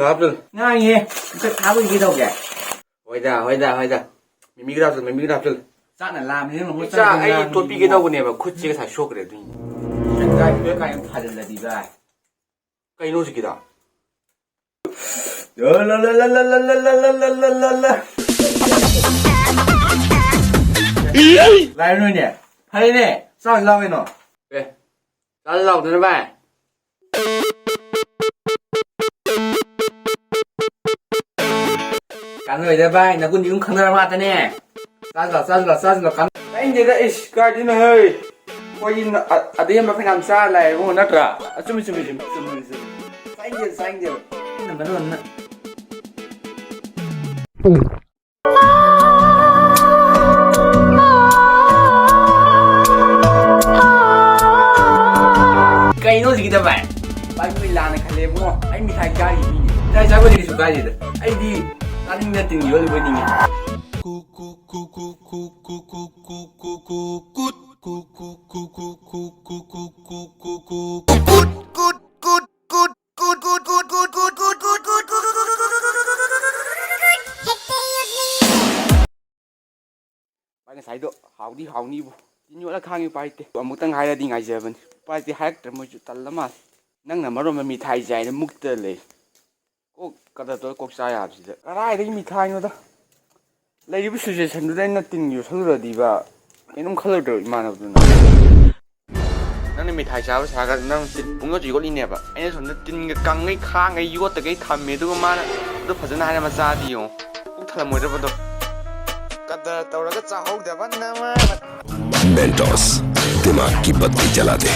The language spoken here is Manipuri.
합줄. 냥이 그 답을 기도게. 호이다. 미미가 합줄. 짜는 라면은 못 자, 아이 또 삐게 보내봐. 코치가 다 쇼 그래도. 생각이 파들라 니가. 까이노 새끼다. 랄랄랄랄랄랄랄랄랄랄랄. 라이노니, 하이네, 싸움 라면어. 왜? 짜증나고 드는 말. 간을 왜 봐? 나 군디 좀 큰일 맞다네. 싸질러 간. anh gì đấy cái đi hơi coi như ở đây mà phải làm sao này không nó cả chum 싸인 게. 근데 너는 cái nó gì kia vậy? Bao nhiêu là này khai mua, anh bị thay cái gì? Thay sao có gì số cái gì đấy? Anh đi, anh đi tìm nhiều rồi đi. Bạn thấy được hào đi bu tin nhớ là khang như bài tê một tăng hai là đi ngày giờ vẫn bài tê hai cái một chút tận lắm mà năng là mà rồi mà mì thay dài nó múc tê lệ cô cái đó tôi cuộc sai à gì đấy cái này đấy mì thay nữa đó lấy đi bữa suy xét nó đây nó tin nhiều thứ rồi đi vào cái nó không được mà nào nữa năng này mì thay sao sao cái năng tin cũng có chỉ có đi nẹp à anh ấy nó tin cái căng cái khang cái yếu từ cái thầm mì tôi mà nó phải dân hai là mà ra đi không cũng thật là mới đó đâu कदर तौरगा चाहौदबन नमा मेंटोस दिमाग की बत्ती जला दे।